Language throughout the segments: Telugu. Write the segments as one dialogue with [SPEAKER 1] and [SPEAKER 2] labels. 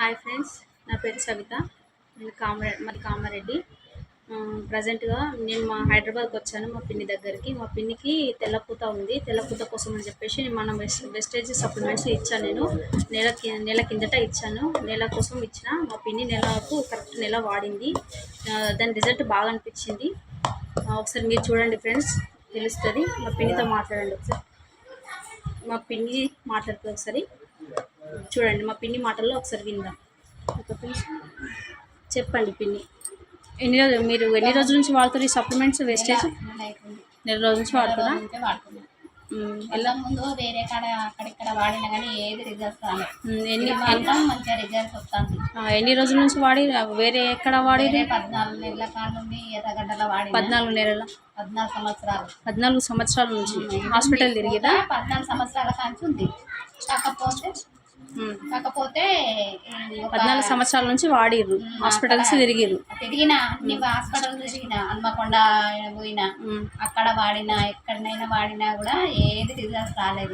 [SPEAKER 1] హాయ్ ఫ్రెండ్స్, నా పేరు సవిత. నేను మాది కామారెడ్డి. ప్రజెంట్గా నేను హైదరాబాద్కి వచ్చాను మా పిన్ని దగ్గరికి. మా పిన్నికి తెల్లపూత ఉంది. తెల్లపూత కోసం అని చెప్పేసి మనం వెస్టేజ్ సప్లిమెంట్స్ ఇచ్చాను. నేను నెల కిందట ఇచ్చాను. నెల కోసం ఇచ్చిన. మా పిన్ని నెలకు కరెక్ట్ నెల వాడింది. దాని రిజల్ట్ బాగా అనిపించింది. ఒకసారి మీరు చూడండి ఫ్రెండ్స్, తెలుస్తుంది. మా పిన్నితో మాట్లాడండి ఒకసారి. మా పిన్ని మాట్లాడుతుంది ఒకసారి చూడండి. మా పిన్ని మాటల్లో ఒకసారి విందాం. చెప్పండి పిన్ని, మీరు ఎన్ని రోజుల నుంచి వాడుతారు ఈ సప్లిమెంట్స్ వెస్టేజ్? నెల రోజుల నుంచి వాడుతారా?
[SPEAKER 2] ఎలా ముందు వేరే కాడ అక్కడిక్కడ వాడినా కానీ ఏది రిజల్ట్స్ రాలేదు. మంచిగా రిజల్ట్స్ వస్తుంది.
[SPEAKER 1] ఎన్ని రోజుల నుంచి వాడి? వేరే ఎక్కడ వాడి?
[SPEAKER 2] 14 నెలల కాడ నుండి ఎర్రగడ్డలో వాడి.
[SPEAKER 1] 14 నెలల
[SPEAKER 2] 14 సంవత్సరాలు.
[SPEAKER 1] 14 సంవత్సరాల నుంచి హాస్పిటల్ తిరిగిదా?
[SPEAKER 2] 14 సంవత్సరాల కాంచి ఉంది. కాకపోతే
[SPEAKER 1] 14 సంవత్సరాల నుంచి వాడిర్రు, హాస్పిటల్స్ తిరిగిర్రు.
[SPEAKER 2] తిరిగినా అన్ని హాస్పిటల్ తిరిగినా, హన్మకొండ పోయినా, అక్కడ వాడినా, ఎక్కడనైనా వాడినా కూడా ఏది రిజల్ట్ రాలేదు.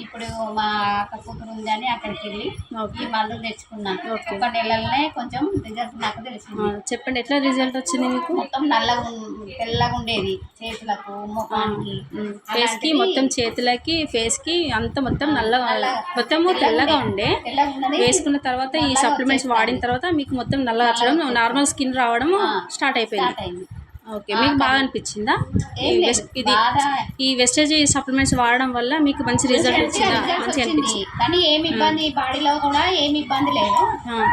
[SPEAKER 2] ఇప్పుడు మా అక్క కూతురు ఉందని అక్కడికి వెళ్ళి ఈ మందులు తెచ్చుకున్నాను. ఒక నెలలనే కొంచెం రిజల్ట్ నాకు తెలిసింది.
[SPEAKER 1] చెప్పండి, ఎట్లా రిజల్ట్ వచ్చింది మీకు?
[SPEAKER 2] మొత్తం తెల్లగా ఉండేది, చేతులకు, ముఖానికి,
[SPEAKER 1] ఫేస్ కి, మొత్తం చేతులకి, ఫేస్ కి అంత మొత్తం మొత్తము తెల్లగా ఉండే. వేసుకున్న తర్వాత ఈ సప్లిమెంట్స్ వాడిన తర్వాత మీకు మొత్తం నల్లగా వచ్చడం, నార్మల్ స్కిన్ రావడం స్టార్ట్ అయిపోయింది. ఓకే, మీకు బాగా అనిపించిందా ఈ వెస్టేజ్ సప్లిమెంట్స్ వాడడం వల్ల? మీకు మంచి రిజల్ట్ వచ్చిందా? మంచిగా అనిపించింది.
[SPEAKER 2] కానీ ఏమి ఇబ్బంది, బాడీలో కూడా ఏమి ఇబ్బంది లేదు.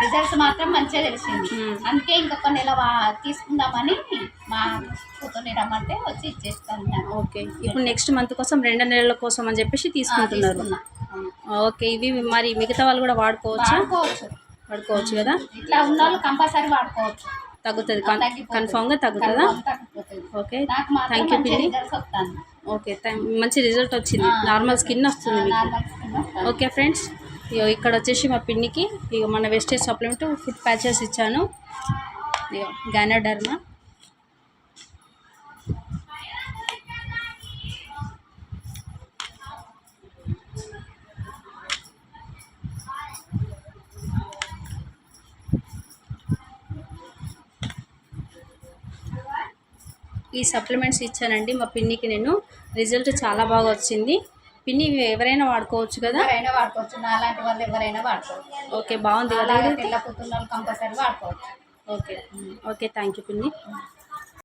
[SPEAKER 2] రిజల్ట్స్ మాత్రం మంచిగా తెలిసింది. అందుకే ఇంకొక నెల తీసుకుందామని మా కూతుర్ని రమ్మంటే వచ్చి ఇచ్చేస్తాను.
[SPEAKER 1] ఓకే, ఇప్పుడు నెక్స్ట్ మంత్ కోసం 2 నెలల కోసం అని చెప్పేసి తీసుకుంటున్నారు. ఓకే, ఇవి మరి మిగతా వాళ్ళు కూడా వాడుకోవచ్చు కదా?
[SPEAKER 2] ఇట్లా ఉన్న వాళ్ళు కంపల్సరీ వాడుకోవచ్చు.
[SPEAKER 1] తగ్గుతుంది, కన్ఫామ్గా తగ్గుతుందా? ఓకే, థ్యాంక్ యూ పిన్ని. ఓకే, మంచి రిజల్ట్ వచ్చింది. నార్మల్ స్కిన్ వస్తుంది మీకు. ఓకే ఫ్రెండ్స్, ఇక్కడ వచ్చేసి మా పిన్నికి మన వెస్టేజ్ సప్లిమెంట్ ఫుడ్ ప్యాచెస్ ఇచ్చాను. గైనోడర్మా. ఈ సప్లిమెంట్స్ ఇచ్చానండి మా పిన్నికి నేను. రిజల్ట్ చాలా బాగా వచ్చింది. పిన్ని ఎవరైనా వాడుకోవచ్చు కదా?
[SPEAKER 2] ఎవరైనా వాడుకోవచ్చు, నాలాంటి వాళ్ళు ఎవరైనా వాడుకోవచ్చు.
[SPEAKER 1] ఓకే, బాగుంది కదా?
[SPEAKER 2] తెల్ల కూతురు కంపల్సరీ వాడుకోవచ్చు.
[SPEAKER 1] ఓకే, థ్యాంక్ యూ పిన్ని.